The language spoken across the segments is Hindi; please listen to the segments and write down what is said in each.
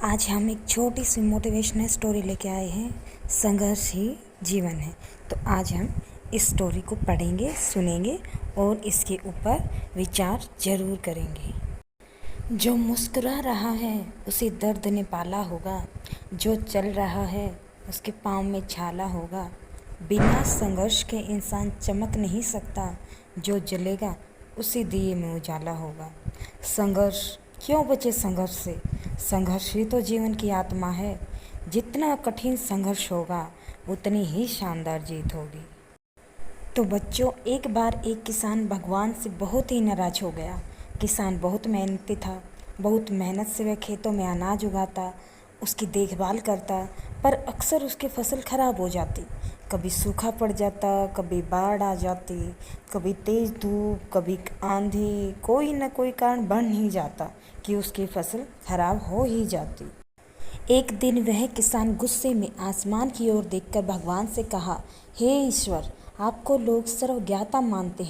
आज हम एक छोटी सी मोटिवेशनल स्टोरी लेके आए हैं। संघर्ष ही जीवन है। तो आज हम इस स्टोरी को पढ़ेंगे, सुनेंगे और इसके ऊपर विचार जरूर करेंगे। जो मुस्कुरा रहा है उसे दर्द ने पाला होगा, जो चल रहा है उसके पाँव में छाला होगा। बिना संघर्ष के इंसान चमक नहीं सकता, जो जलेगा उसी दिए में उजाला होगा। संघर्ष क्यों बचे संघर्ष से? संघर्ष ही तो जीवन की आत्मा है। जितना कठिन संघर्ष होगा उतनी ही शानदार जीत होगी। तो बच्चों, एक बार एक किसान भगवान से बहुत ही नाराज हो गया। किसान बहुत मेहनती था। बहुत मेहनत से वह खेतों में अनाज उगाता, उसकी देखभाल करता, पर अक्सर उसकी फसल खराब हो जाती। कभी सूखा पड़ जाता, कभी बाढ़ आ जाती, कभी तेज धूप, कभी आंधी, कोई न कोई कारण बन ही जाता कि उसकी फसल खराब हो ही जाती। एक दिन वह किसान गुस्से में आसमान की ओर देखकर भगवान से कहा, हे ईश्वर, आपको लोग सर्वज्ञाता मानते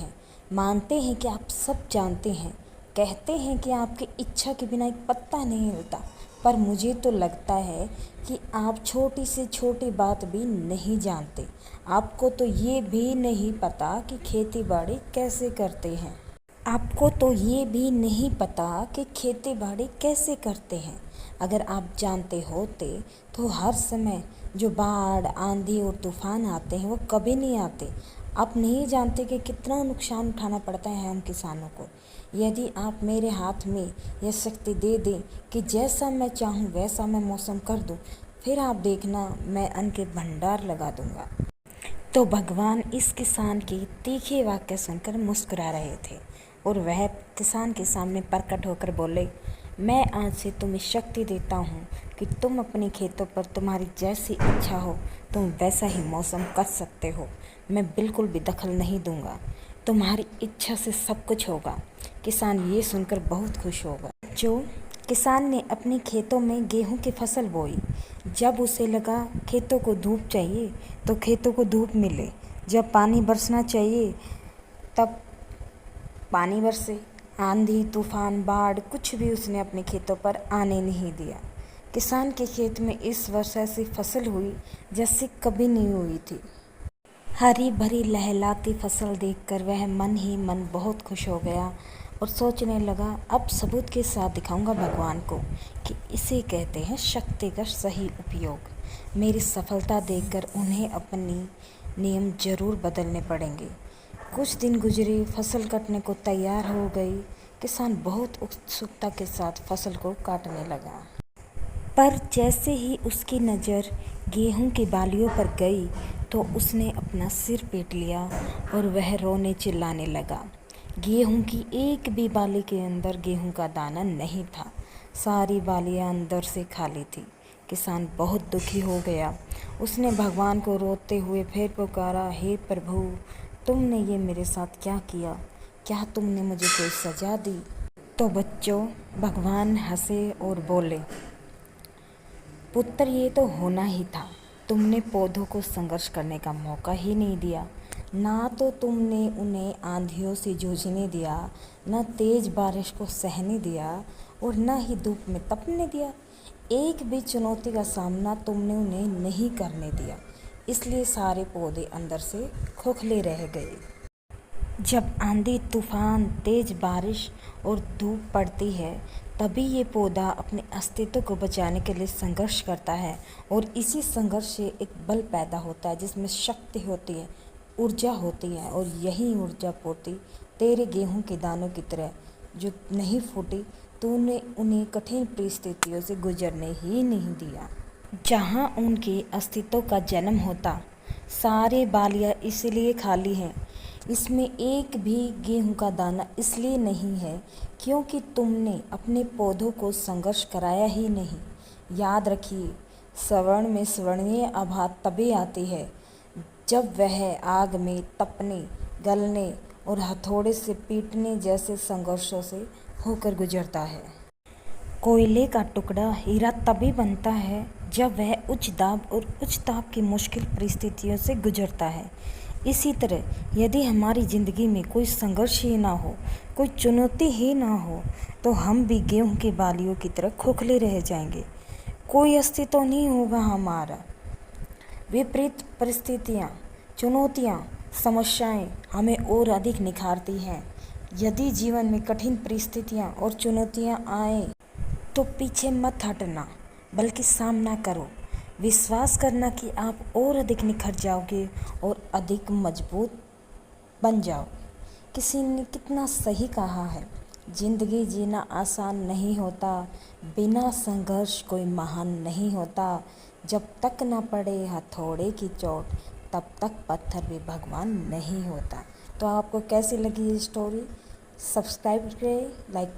हैं कि आप सब जानते हैं, कहते हैं कि आपकी इच्छा के बिना एक पत्ता नहीं हिलता, पर मुझे तो लगता है कि आप छोटी से छोटी बात भी नहीं जानते। आपको तो ये भी नहीं पता कि खेती बाड़ी कैसे करते हैं। आपको तो ये भी नहीं पता कि खेती बाड़ी कैसे करते हैं। अगर आप जानते होते तो हर समय जो बाढ़, आंधी और तूफान आते हैं वो कभी नहीं आते। आप नहीं जानते कि कितना नुकसान उठाना पड़ता है हम किसानों को। यदि आप मेरे हाथ में यह शक्ति दे दें कि जैसा मैं चाहूँ वैसा मैं मौसम कर दूँ, फिर आप देखना मैं अन्न के भंडार लगा दूँगा। तो भगवान इस किसान की तीखे वाक्य सुनकर मुस्कुरा रहे थे और वह किसान के सामने प्रकट होकर बोले, मैं आज से तुम्हें शक्ति देता हूँ कि तुम अपने खेतों पर तुम्हारी जैसी इच्छा हो तुम वैसा ही मौसम कर सकते हो। मैं बिल्कुल भी दखल नहीं दूंगा, तुम्हारी इच्छा से सब कुछ होगा। किसान ये सुनकर बहुत खुश होगा। जो किसान ने अपने खेतों में गेहूं की फसल बोई। जब उसे लगा खेतों को धूप चाहिए तो खेतों को धूप मिले, जब पानी बरसना चाहिए तब पानी बरसे। आंधी, तूफान, बाढ़ कुछ भी उसने अपने खेतों पर आने नहीं दिया। किसान के खेत में इस वर्ष ऐसी फसल हुई जैसी कभी नहीं हुई थी। हरी भरी लहलाती फसल देखकर वह मन ही मन बहुत खुश हो गया और सोचने लगा, अब सबूत के साथ दिखाऊंगा भगवान को कि इसे कहते हैं शक्ति का सही उपयोग। मेरी सफलता देखकर उन्हें अपनी नियम जरूर बदलने पड़ेंगे। कुछ दिन गुजरे, फसल कटने को तैयार हो गई। किसान बहुत उत्सुकता के साथ फसल को काटने लगा, पर जैसे ही उसकी नज़र गेहूं की बालियों पर गई तो उसने अपना सिर पीट लिया और वह रोने चिल्लाने लगा। गेहूं की एक भी बाली के अंदर गेहूं का दाना नहीं था। सारी बालियां अंदर से खाली थी। किसान बहुत दुखी हो गया। उसने भगवान को रोते हुए फिर पुकारा, हे प्रभु, तुमने ये मेरे साथ क्या किया? क्या तुमने मुझे कोई सज़ा दी? तो बच्चों, भगवान हंसे और बोले, पुत्र, ये तो होना ही था। तुमने पौधों को संघर्ष करने का मौका ही नहीं दिया। ना तो तुमने उन्हें आंधियों से जूझने दिया, न तेज बारिश को सहने दिया और न ही धूप में तपने दिया। एक भी चुनौती का सामना तुमने उन्हें नहीं करने दिया। इसलिए सारे पौधे अंदर से खोखले रह गए। जब आंधी, तूफान, तेज बारिश और धूप पड़ती है तभी ये पौधा अपने अस्तित्व को बचाने के लिए संघर्ष करता है और इसी संघर्ष से एक बल पैदा होता है जिसमें शक्ति होती है, ऊर्जा होती है। और यही ऊर्जा पोती तेरे गेहूं के दानों की तरह जो नहीं फूटी, तूने उन्हें कठिन परिस्थितियों से गुजरने ही नहीं दिया। जहाँ उनके अस्तित्व का जन्म होता, सारे बालियाँ इसलिए खाली हैं, इसमें एक भी गेहूं का दाना इसलिए नहीं है क्योंकि तुमने अपने पौधों को संघर्ष कराया ही नहीं। याद रखिए, श्रवण में स्वर्णीय आभा तभी आती है जब वह आग में तपने, गलने और हथौड़े से पीटने जैसे संघर्षों से होकर गुजरता है। कोयले का टुकड़ा हीरा तभी बनता है जब वह उच्च दाब और उच्च ताप की मुश्किल परिस्थितियों से गुजरता है। इसी तरह यदि हमारी ज़िंदगी में कोई संघर्ष ही ना हो, कोई चुनौती ही ना हो, तो हम भी गेहूं के बालियों की तरह खोखले रह जाएंगे। कोई अस्तित्व नहीं होगा हमारा। विपरीत परिस्थितियाँ, चुनौतियाँ, समस्याएं हमें और अधिक निखारती हैं। यदि जीवन में कठिन परिस्थितियाँ और चुनौतियाँ आए तो पीछे मत हटना, बल्कि सामना करो। विश्वास करना कि आप और अधिक निखर जाओगे और अधिक मजबूत बन जाओ। किसी ने कितना सही कहा है, जिंदगी जीना आसान नहीं होता, बिना संघर्ष कोई महान नहीं होता। जब तक न पड़े हथौड़े की चोट, तब तक पत्थर भी भगवान नहीं होता। तो आपको कैसी लगी ये स्टोरी? सब्सक्राइब करें, लाइक